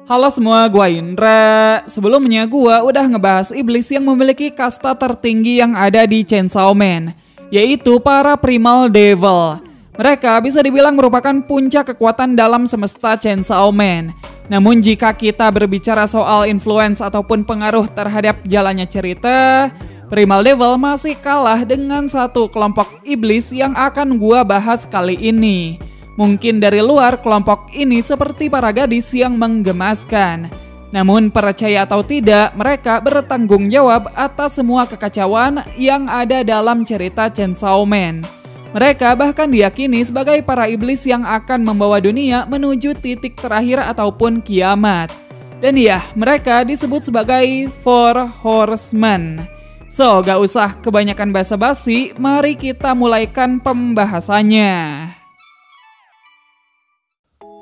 Halo semua, gua Indra. Sebelumnya gua udah ngebahas iblis yang memiliki kasta tertinggi yang ada di Chainsaw Man, yaitu para Primal Devil. Mereka bisa dibilang merupakan puncak kekuatan dalam semesta Chainsaw Man. Namun jika kita berbicara soal influence ataupun pengaruh terhadap jalannya cerita, Primal Devil masih kalah dengan satu kelompok iblis yang akan gua bahas kali ini. Mungkin dari luar kelompok ini seperti para gadis yang menggemaskan. Namun percaya atau tidak, mereka bertanggung jawab atas semua kekacauan yang ada dalam cerita Chainsaw Man. Mereka bahkan diyakini sebagai para iblis yang akan membawa dunia menuju titik terakhir ataupun kiamat. Dan ya, mereka disebut sebagai Four Horsemen. So, gak usah kebanyakan basa-basi, mari kita mulaikan pembahasannya.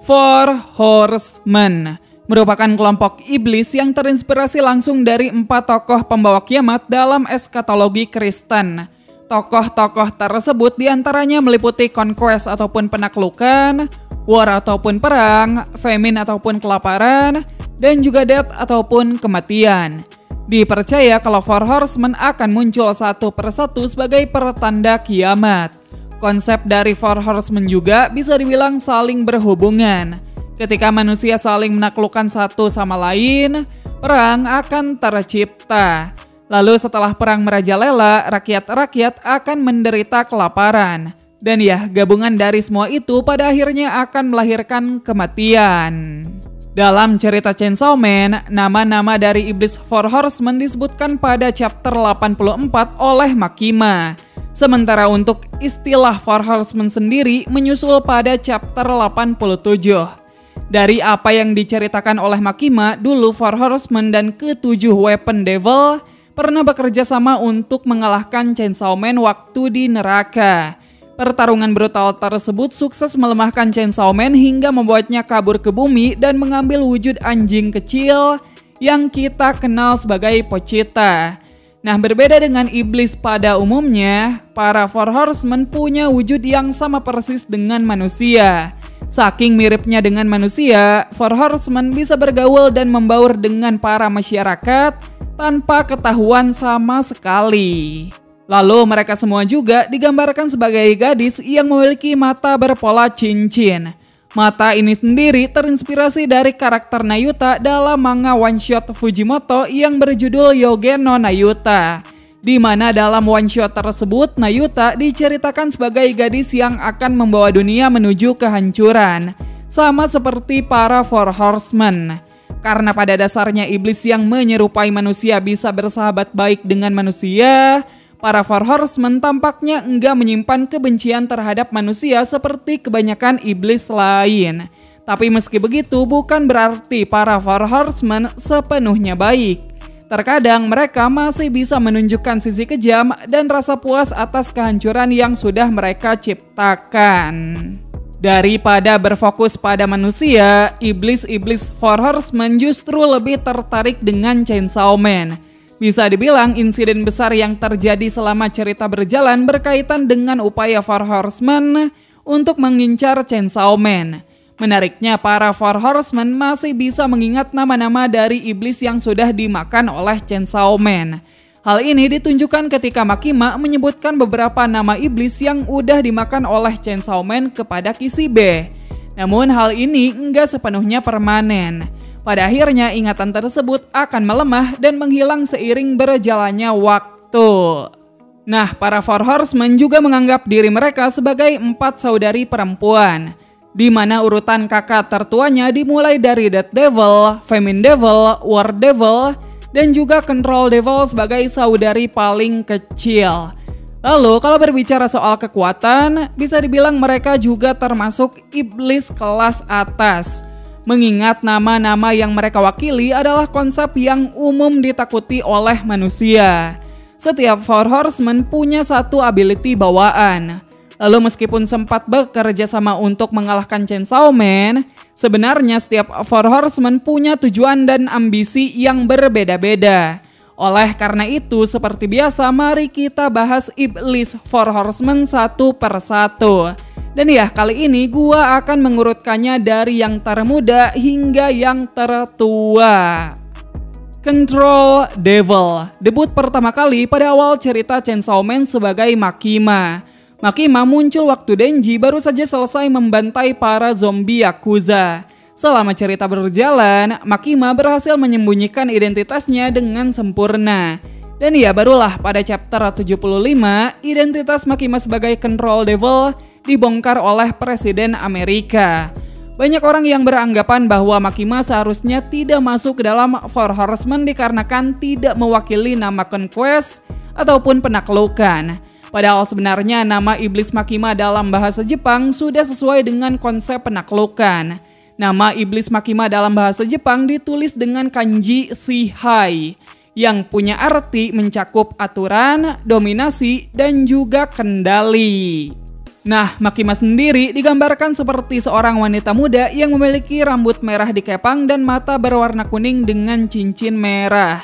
Four Horsemen merupakan kelompok iblis yang terinspirasi langsung dari 4 tokoh pembawa kiamat dalam eskatologi Kristen. Tokoh-tokoh tersebut diantaranya meliputi conquest ataupun penaklukan, war ataupun perang, famine ataupun kelaparan, dan juga death ataupun kematian. Dipercaya kalau Four Horsemen akan muncul satu persatu sebagai pertanda kiamat. Konsep dari Four Horsemen juga bisa dibilang saling berhubungan. Ketika manusia saling menaklukkan satu sama lain, perang akan tercipta. Lalu setelah perang merajalela, rakyat-rakyat akan menderita kelaparan. Dan ya, gabungan dari semua itu pada akhirnya akan melahirkan kematian. Dalam cerita Chainsaw Man, nama-nama dari iblis Four Horsemen disebutkan pada chapter 84 oleh Makima. Sementara untuk istilah Four Horsemen sendiri menyusul pada chapter 87. Dari apa yang diceritakan oleh Makima, dulu Four Horsemen dan ke-7 Weapon Devil pernah bekerja sama untuk mengalahkan Chainsaw Man waktu di neraka. Pertarungan brutal tersebut sukses melemahkan Chainsaw Man hingga membuatnya kabur ke bumi dan mengambil wujud anjing kecil yang kita kenal sebagai Pochita. Nah, berbeda dengan iblis pada umumnya, para Four Horsemen punya wujud yang sama persis dengan manusia. Saking miripnya dengan manusia, Four Horsemen bisa bergaul dan membaur dengan para masyarakat tanpa ketahuan sama sekali. Lalu mereka semua juga digambarkan sebagai gadis yang memiliki mata berpola cincin. Mata ini sendiri terinspirasi dari karakter Nayuta dalam manga one shot Fujimoto yang berjudul Yogen no Nayuta. Di mana dalam one shot tersebut Nayuta diceritakan sebagai gadis yang akan membawa dunia menuju kehancuran. Sama seperti para Four Horsemen. Karena pada dasarnya iblis yang menyerupai manusia bisa bersahabat baik dengan manusia, para Four Horsemen tampaknya enggak menyimpan kebencian terhadap manusia seperti kebanyakan iblis lain. Tapi meski begitu bukan berarti para Four Horsemen sepenuhnya baik. Terkadang mereka masih bisa menunjukkan sisi kejam dan rasa puas atas kehancuran yang sudah mereka ciptakan. Daripada berfokus pada manusia, iblis-iblis Four Horsemen justru lebih tertarik dengan Chainsaw Man. Bisa dibilang insiden besar yang terjadi selama cerita berjalan berkaitan dengan upaya Four Horsemen untuk mengincar Chainsaw Man. Menariknya, para Four Horsemen masih bisa mengingat nama-nama dari iblis yang sudah dimakan oleh Chainsaw Man. Hal ini ditunjukkan ketika Makima menyebutkan beberapa nama iblis yang udah dimakan oleh Chainsaw Man kepada Kishibe. Namun hal ini enggak sepenuhnya permanen. Pada akhirnya ingatan tersebut akan melemah dan menghilang seiring berjalannya waktu. Nah, para Four Horsemen juga menganggap diri mereka sebagai 4 saudari perempuan. Di mana urutan kakak tertuanya dimulai dari Death Devil, Famine Devil, War Devil, dan juga Control Devil sebagai saudari paling kecil. Lalu kalau berbicara soal kekuatan, bisa dibilang mereka juga termasuk iblis kelas atas. Mengingat nama-nama yang mereka wakili adalah konsep yang umum ditakuti oleh manusia. Setiap Four Horsemen punya satu ability bawaan. Lalu meskipun sempat bekerja sama untuk mengalahkan Chainsaw Man, sebenarnya setiap Four Horsemen punya tujuan dan ambisi yang berbeda-beda. Oleh karena itu, seperti biasa, mari kita bahas iblis Four Horsemen satu persatu. Dan ya, kali ini gua akan mengurutkannya dari yang termuda hingga yang tertua. Control Devil debut pertama kali pada awal cerita Chainsaw Man sebagai Makima. Makima muncul waktu Denji baru saja selesai membantai para zombie Yakuza. Selama cerita berjalan, Makima berhasil menyembunyikan identitasnya dengan sempurna. Dan ya, barulah pada chapter 75, identitas Makima sebagai Control Devil dibongkar oleh Presiden Amerika. Banyak orang yang beranggapan bahwa Makima seharusnya tidak masuk ke dalam Four Horsemen dikarenakan tidak mewakili nama conquest ataupun penaklukan. Padahal sebenarnya nama iblis Makima dalam bahasa Jepang sudah sesuai dengan konsep penaklukan. Nama iblis Makima dalam bahasa Jepang ditulis dengan kanji Shihai yang punya arti mencakup aturan, dominasi, dan juga kendali. Nah, Makima sendiri digambarkan seperti seorang wanita muda yang memiliki rambut merah dikepang dan mata berwarna kuning dengan cincin merah.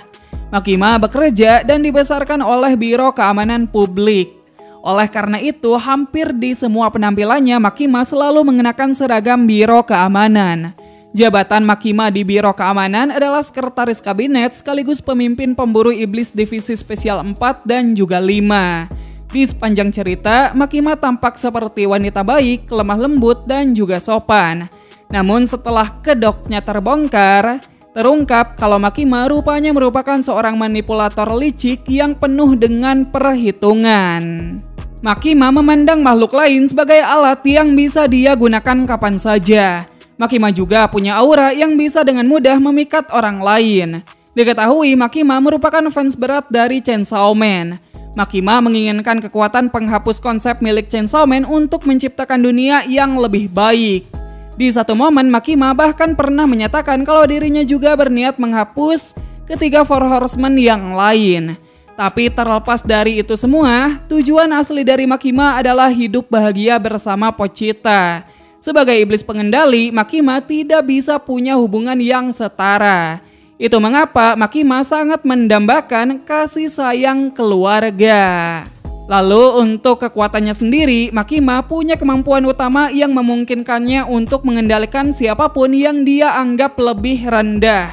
Makima bekerja dan dibesarkan oleh Biro Keamanan Publik. Oleh karena itu, hampir di semua penampilannya Makima selalu mengenakan seragam Biro Keamanan. Jabatan Makima di Biro Keamanan adalah Sekretaris Kabinet sekaligus pemimpin pemburu iblis Divisi Spesial 4 dan juga 5. Di sepanjang cerita, Makima tampak seperti wanita baik, lemah lembut, dan juga sopan. Namun setelah kedoknya terbongkar, terungkap kalau Makima rupanya merupakan seorang manipulator licik yang penuh dengan perhitungan. Makima memandang makhluk lain sebagai alat yang bisa dia gunakan kapan saja. Makima juga punya aura yang bisa dengan mudah memikat orang lain. Diketahui Makima merupakan fans berat dari Chainsaw Man. Makima menginginkan kekuatan penghapus konsep milik Chainsaw Man untuk menciptakan dunia yang lebih baik. Di satu momen Makima bahkan pernah menyatakan kalau dirinya juga berniat menghapus ketiga Four Horsemen yang lain. Tapi terlepas dari itu semua, tujuan asli dari Makima adalah hidup bahagia bersama Pochita. Sebagai iblis pengendali, Makima tidak bisa punya hubungan yang setara. Itu mengapa Makima sangat mendambakan kasih sayang keluarga. Lalu untuk kekuatannya sendiri, Makima punya kemampuan utama yang memungkinkannya untuk mengendalikan siapapun yang dia anggap lebih rendah.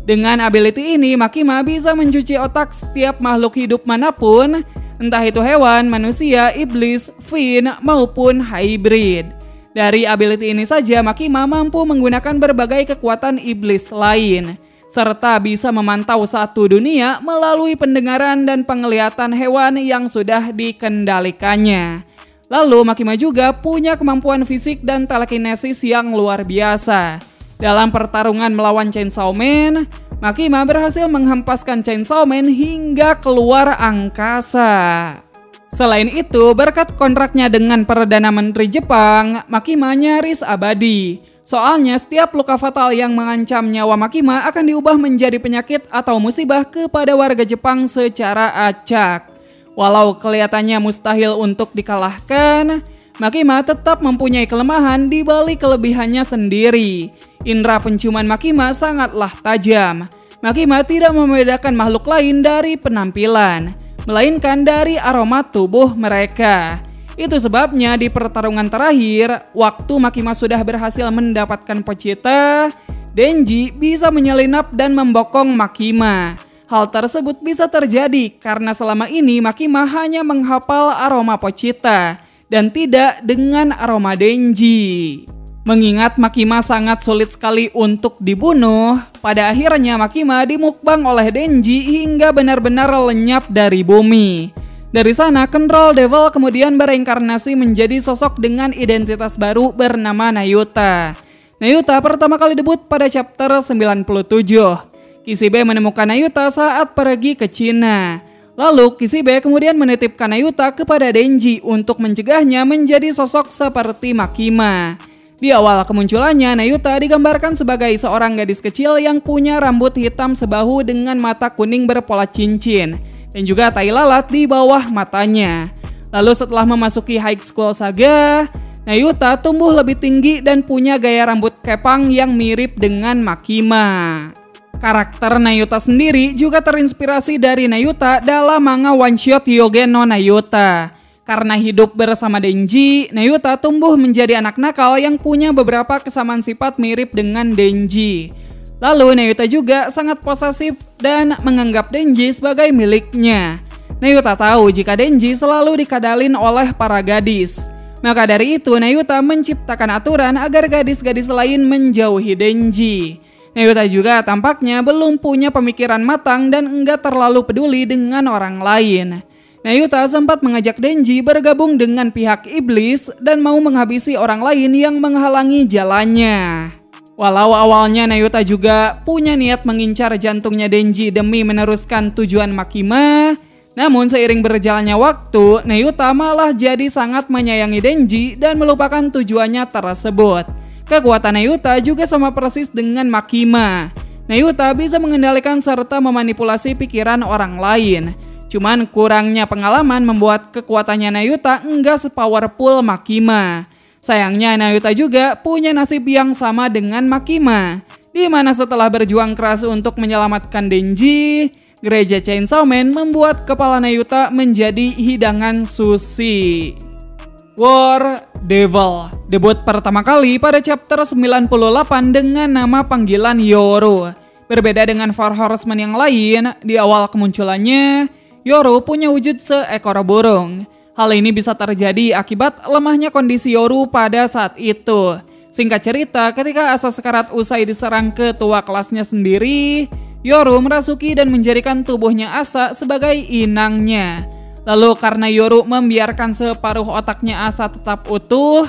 Dengan ability ini, Makima bisa mencuci otak setiap makhluk hidup manapun, entah itu hewan, manusia, iblis, Fiend, maupun hybrid. Dari ability ini saja, Makima mampu menggunakan berbagai kekuatan iblis lain, serta bisa memantau satu dunia melalui pendengaran dan penglihatan hewan yang sudah dikendalikannya. Lalu Makima juga punya kemampuan fisik dan telekinesis yang luar biasa. Dalam pertarungan melawan Chainsaw Man, Makima berhasil menghempaskan Chainsaw Man hingga keluar angkasa. Selain itu, berkat kontraknya dengan Perdana Menteri Jepang, Makima nyaris abadi. Soalnya setiap luka fatal yang mengancam nyawa Makima akan diubah menjadi penyakit atau musibah kepada warga Jepang secara acak. Walau kelihatannya mustahil untuk dikalahkan, Makima tetap mempunyai kelemahan di balik kelebihannya sendiri. Indra penciuman Makima sangatlah tajam. Makima tidak membedakan makhluk lain dari penampilan, melainkan dari aroma tubuh mereka. Itu sebabnya di pertarungan terakhir, waktu Makima sudah berhasil mendapatkan Pochita, Denji bisa menyelinap dan membokong Makima. Hal tersebut bisa terjadi karena selama ini Makima hanya menghafal aroma Pochita dan tidak dengan aroma Denji. Mengingat Makima sangat sulit sekali untuk dibunuh, pada akhirnya Makima dimukbang oleh Denji hingga benar-benar lenyap dari bumi. Dari sana, Control Devil kemudian bereinkarnasi menjadi sosok dengan identitas baru bernama Nayuta. Nayuta pertama kali debut pada chapter 97. Kishibe menemukan Nayuta saat pergi ke Cina. Lalu Kishibe kemudian menitipkan Nayuta kepada Denji untuk mencegahnya menjadi sosok seperti Makima. Di awal kemunculannya, Nayuta digambarkan sebagai seorang gadis kecil yang punya rambut hitam sebahu dengan mata kuning berpola cincin dan juga tai lalat di bawah matanya. Lalu setelah memasuki High School Saga, Nayuta tumbuh lebih tinggi dan punya gaya rambut kepang yang mirip dengan Makima. Karakter Nayuta sendiri juga terinspirasi dari Nayuta dalam manga one shot Yogen no Nayuta. Karena hidup bersama Denji, Nayuta tumbuh menjadi anak nakal yang punya beberapa kesamaan sifat mirip dengan Denji. Lalu Nayuta juga sangat posesif dan menganggap Denji sebagai miliknya. Nayuta tahu jika Denji selalu dikadalin oleh para gadis. Maka dari itu Nayuta menciptakan aturan agar gadis-gadis lain menjauhi Denji. Nayuta juga tampaknya belum punya pemikiran matang dan enggak terlalu peduli dengan orang lain. Nayuta sempat mengajak Denji bergabung dengan pihak iblis dan mau menghabisi orang lain yang menghalangi jalannya. Walau awalnya Nayuta juga punya niat mengincar jantungnya Denji demi meneruskan tujuan Makima, namun seiring berjalannya waktu, Nayuta malah jadi sangat menyayangi Denji dan melupakan tujuannya tersebut. Kekuatan Nayuta juga sama persis dengan Makima. Nayuta bisa mengendalikan serta memanipulasi pikiran orang lain. Cuman kurangnya pengalaman membuat kekuatannya Nayuta enggak sepowerful Makima. Sayangnya Nayuta juga punya nasib yang sama dengan Makima, di mana setelah berjuang keras untuk menyelamatkan Denji, gereja Chainsaw Man membuat kepala Nayuta menjadi hidangan sushi. War Devil debut pertama kali pada chapter 98 dengan nama panggilan Yoru. Berbeda dengan Four Horsemen yang lain, di awal kemunculannya Yoru punya wujud seekor burung. Hal ini bisa terjadi akibat lemahnya kondisi Yoru pada saat itu. Singkat cerita, ketika Asa sekarat usai diserang ketua kelasnya sendiri, Yoru merasuki dan menjadikan tubuhnya Asa sebagai inangnya. Lalu karena Yoru membiarkan separuh otaknya Asa tetap utuh,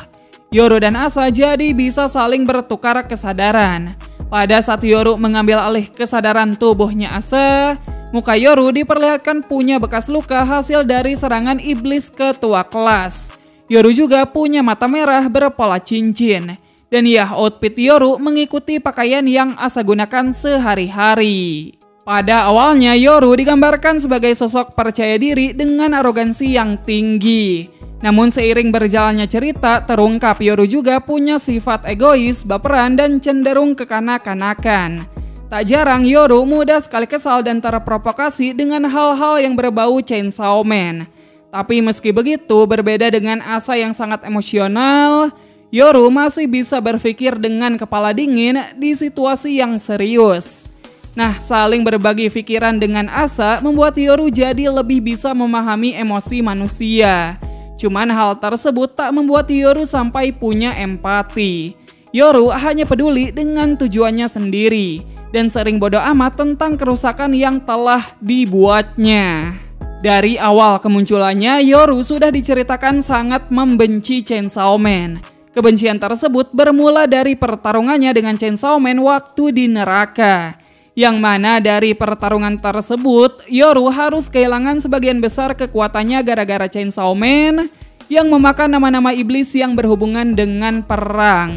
Yoru dan Asa jadi bisa saling bertukar kesadaran. Pada saat Yoru mengambil alih kesadaran tubuhnya Asa, muka Yoru diperlihatkan punya bekas luka hasil dari serangan iblis ketua kelas. Yoru juga punya mata merah berpola cincin. Dan ya, outfit Yoru mengikuti pakaian yang Asa gunakan sehari-hari. Pada awalnya Yoru digambarkan sebagai sosok percaya diri dengan arogansi yang tinggi. Namun seiring berjalannya cerita, terungkap Yoru juga punya sifat egois, baperan, dan cenderung kekanak-kanakan. Tak jarang Yoru mudah sekali kesal dan terprovokasi dengan hal-hal yang berbau Chainsaw Man. Tapi meski begitu, berbeda dengan Asa yang sangat emosional, Yoru masih bisa berpikir dengan kepala dingin di situasi yang serius. Nah, saling berbagi pikiran dengan Asa membuat Yoru jadi lebih bisa memahami emosi manusia. Cuman hal tersebut tak membuat Yoru sampai punya empati. Yoru hanya peduli dengan tujuannya sendiri dan sering bodoh amat tentang kerusakan yang telah dibuatnya. Dari awal kemunculannya, Yoru sudah diceritakan sangat membenci Chainsaw Man. Kebencian tersebut bermula dari pertarungannya dengan Chainsaw Man waktu di neraka. Yang mana dari pertarungan tersebut, Yoru harus kehilangan sebagian besar kekuatannya gara-gara Chainsaw Man yang memakan nama-nama iblis yang berhubungan dengan perang.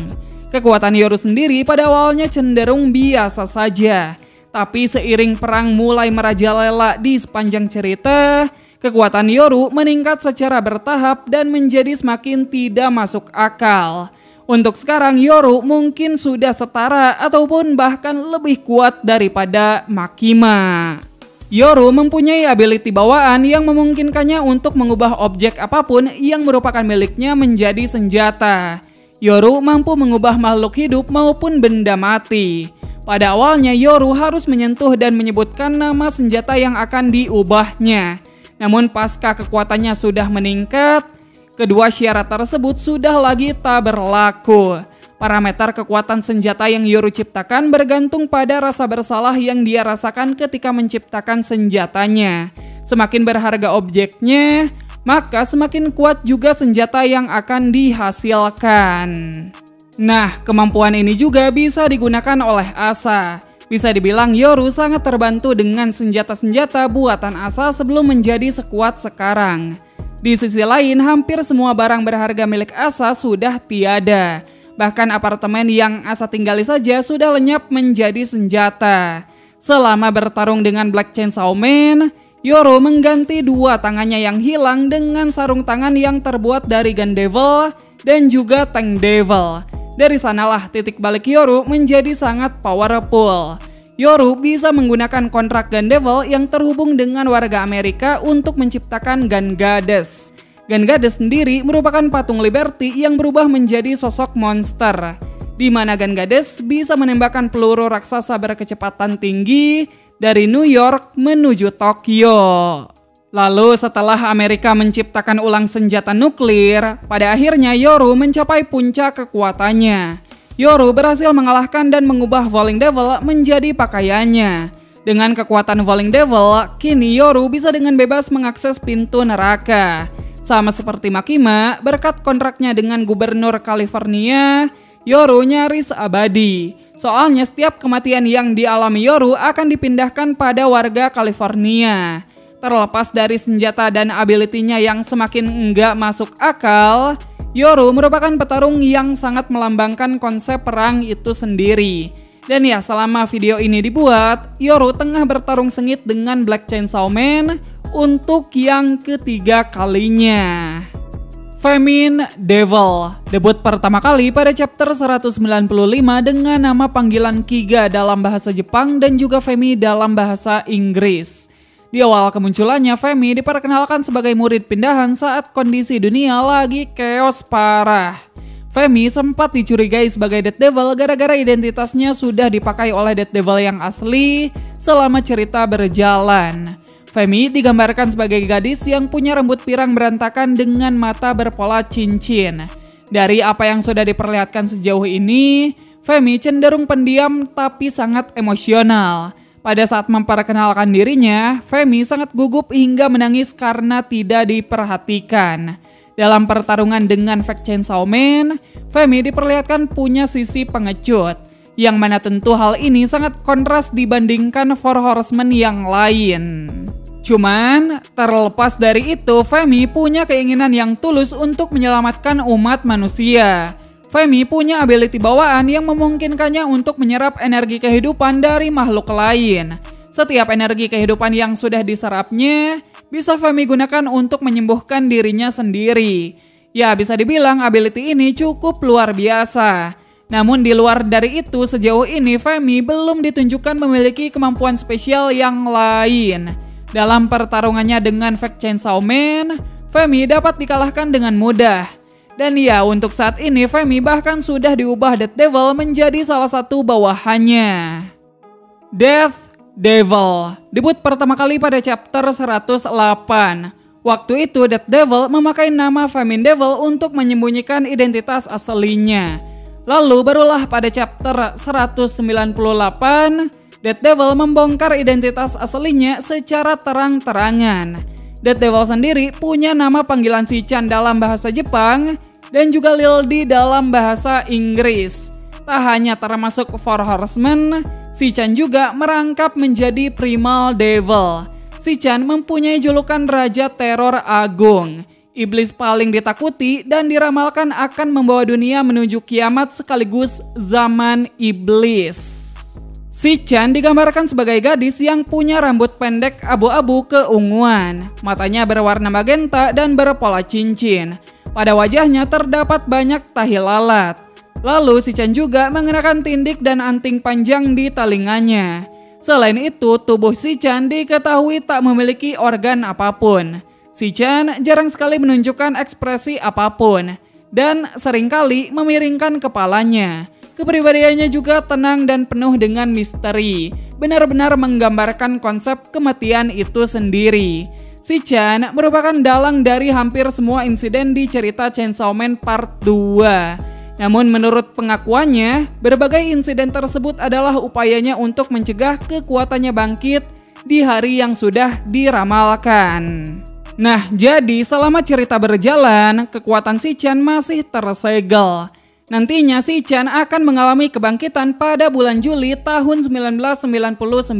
Kekuatan Yoru sendiri pada awalnya cenderung biasa saja. Tapi seiring perang mulai merajalela di sepanjang cerita, kekuatan Yoru meningkat secara bertahap dan menjadi semakin tidak masuk akal. Untuk sekarang Yoru mungkin sudah setara ataupun bahkan lebih kuat daripada Makima. Yoru mempunyai ability bawaan yang memungkinkannya untuk mengubah objek apapun yang merupakan miliknya menjadi senjata. Yoru mampu mengubah makhluk hidup maupun benda mati. Pada awalnya Yoru harus menyentuh dan menyebutkan nama senjata yang akan diubahnya. Namun pasca kekuatannya sudah meningkat, kedua syarat tersebut sudah lagi tak berlaku. Parameter kekuatan senjata yang Yoru ciptakan bergantung pada rasa bersalah yang dia rasakan ketika menciptakan senjatanya. Semakin berharga objeknya, maka semakin kuat juga senjata yang akan dihasilkan. Nah, kemampuan ini juga bisa digunakan oleh Asa. Bisa dibilang Yoru sangat terbantu dengan senjata-senjata buatan Asa sebelum menjadi sekuat sekarang. Di sisi lain, hampir semua barang berharga milik Asa sudah tiada. Bahkan apartemen yang Asa tinggali saja sudah lenyap menjadi senjata. Selama bertarung dengan Black Chainsaw Man, Yoru mengganti dua tangannya yang hilang dengan sarung tangan yang terbuat dari Gun Devil dan juga Tank Devil. Dari sanalah titik balik Yoru menjadi sangat powerful. Yoru bisa menggunakan kontrak Gun Devil yang terhubung dengan warga Amerika untuk menciptakan Gun Goddess. Gun Goddess sendiri merupakan patung Liberty yang berubah menjadi sosok monster, di mana Gun Goddess bisa menembakkan peluru raksasa berkecepatan tinggi dari New York menuju Tokyo. Lalu setelah Amerika menciptakan ulang senjata nuklir, pada akhirnya Yoru mencapai puncak kekuatannya. Yoru berhasil mengalahkan dan mengubah Falling Devil menjadi pakaiannya. Dengan kekuatan Falling Devil, kini Yoru bisa dengan bebas mengakses pintu neraka. Sama seperti Makima, berkat kontraknya dengan Gubernur California, Yoru nyaris abadi. Soalnya setiap kematian yang dialami Yoru akan dipindahkan pada warga California. Terlepas dari senjata dan ability-nya yang semakin enggak masuk akal, Yoru merupakan petarung yang sangat melambangkan konsep perang itu sendiri. Dan ya, selama video ini dibuat, Yoru tengah bertarung sengit dengan Black Chainsaw Man untuk yang ketiga kalinya. Feminine Devil debut pertama kali pada chapter 195 dengan nama panggilan Kiga dalam bahasa Jepang dan juga Femi dalam bahasa Inggris. Di awal kemunculannya, Femi diperkenalkan sebagai murid pindahan saat kondisi dunia lagi chaos parah. Femi sempat dicurigai sebagai Dead Devil gara-gara identitasnya sudah dipakai oleh Dead Devil yang asli selama cerita berjalan. Femi digambarkan sebagai gadis yang punya rambut pirang berantakan dengan mata berpola cincin. Dari apa yang sudah diperlihatkan sejauh ini, Femi cenderung pendiam tapi sangat emosional. Pada saat memperkenalkan dirinya, Femi sangat gugup hingga menangis karena tidak diperhatikan. Dalam pertarungan dengan Black Chainsaw Man, Femi diperlihatkan punya sisi pengecut, yang mana tentu hal ini sangat kontras dibandingkan Four Horsemen yang lain. Cuman, terlepas dari itu, Femi punya keinginan yang tulus untuk menyelamatkan umat manusia. Femi punya ability bawaan yang memungkinkannya untuk menyerap energi kehidupan dari makhluk lain. Setiap energi kehidupan yang sudah diserapnya, bisa Femi gunakan untuk menyembuhkan dirinya sendiri. Ya, bisa dibilang ability ini cukup luar biasa. Namun di luar dari itu, sejauh ini Femi belum ditunjukkan memiliki kemampuan spesial yang lain. Dalam pertarungannya dengan Black Chainsaw Man, Femi dapat dikalahkan dengan mudah. Dan ya, untuk saat ini Femi bahkan sudah diubah Dead Devil menjadi salah satu bawahannya. Death Devil debut pertama kali pada chapter 108. Waktu itu Dead Devil memakai nama Feminine Devil untuk menyembunyikan identitas aslinya. Lalu barulah pada chapter 198, Dead Devil membongkar identitas aslinya secara terang-terangan. Dead Devil sendiri punya nama panggilan Sichan dalam bahasa Jepang dan juga Lildi dalam bahasa Inggris. Tak hanya termasuk Four Horsemen, Sichan juga merangkap menjadi Primal Devil. Sichan mempunyai julukan Raja Teror Agung, iblis paling ditakuti dan diramalkan akan membawa dunia menuju kiamat sekaligus zaman iblis. Sichan digambarkan sebagai gadis yang punya rambut pendek abu-abu keunguan, matanya berwarna magenta dan berpola cincin. Pada wajahnya terdapat banyak tahi lalat. Lalu Sichan juga mengenakan tindik dan anting panjang di telinganya. Selain itu, tubuh Sichan diketahui tak memiliki organ apapun. Sichan jarang sekali menunjukkan ekspresi apapun dan seringkali memiringkan kepalanya. Kepribadiannya juga tenang dan penuh dengan misteri, benar-benar menggambarkan konsep kematian itu sendiri. Sichan merupakan dalang dari hampir semua insiden di cerita Chainsaw Man Part 2. Namun menurut pengakuannya, berbagai insiden tersebut adalah upayanya untuk mencegah kekuatannya bangkit di hari yang sudah diramalkan. Nah, jadi selama cerita berjalan, kekuatan Sichan masih tersegel. Nantinya Sichan akan mengalami kebangkitan pada bulan Juli tahun 1999.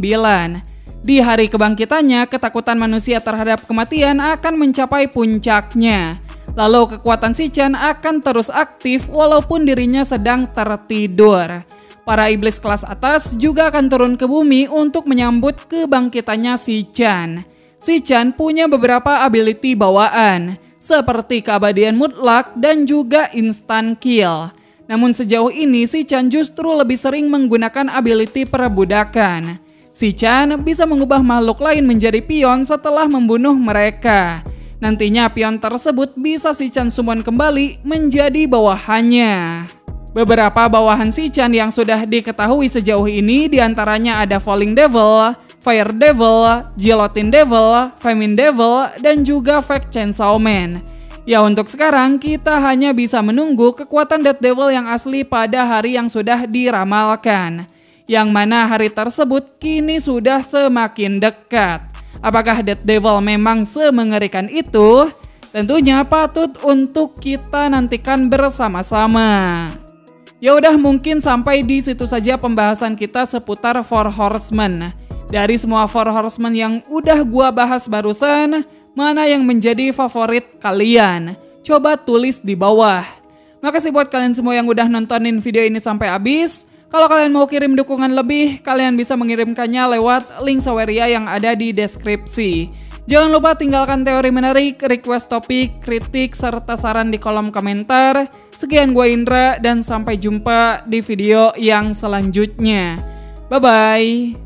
Di hari kebangkitannya, ketakutan manusia terhadap kematian akan mencapai puncaknya. Lalu kekuatan Sichan akan terus aktif walaupun dirinya sedang tertidur. Para iblis kelas atas juga akan turun ke bumi untuk menyambut kebangkitannya Sichan. Sichan punya beberapa ability bawaan, seperti keabadian mutlak dan juga instant kill. Namun sejauh ini Sichan justru lebih sering menggunakan ability perbudakan. Sichan bisa mengubah makhluk lain menjadi pion setelah membunuh mereka. Nantinya pion tersebut bisa si Chan summon kembali menjadi bawahannya. Beberapa bawahan si Chan yang sudah diketahui sejauh ini diantaranya ada Falling Devil, Fire Devil, Guillotine Devil, Famine Devil, dan juga Fake Chainsaw Man. Ya untuk sekarang kita hanya bisa menunggu kekuatan Death Devil yang asli pada hari yang sudah diramalkan. Yang mana hari tersebut kini sudah semakin dekat. Apakah Death Devil memang semengerikan itu? Tentunya patut untuk kita nantikan bersama-sama. Ya udah, mungkin sampai di situ saja pembahasan kita seputar Four Horsemen. Dari semua Four Horsemen yang udah gua bahas barusan, mana yang menjadi favorit kalian? Coba tulis di bawah. Makasih buat kalian semua yang udah nontonin video ini sampai habis. Kalau kalian mau kirim dukungan lebih, kalian bisa mengirimkannya lewat link Saweria yang ada di deskripsi. Jangan lupa tinggalkan teori menarik, request topik, kritik, serta saran di kolom komentar. Sekian gue Indra dan sampai jumpa di video yang selanjutnya. Bye-bye.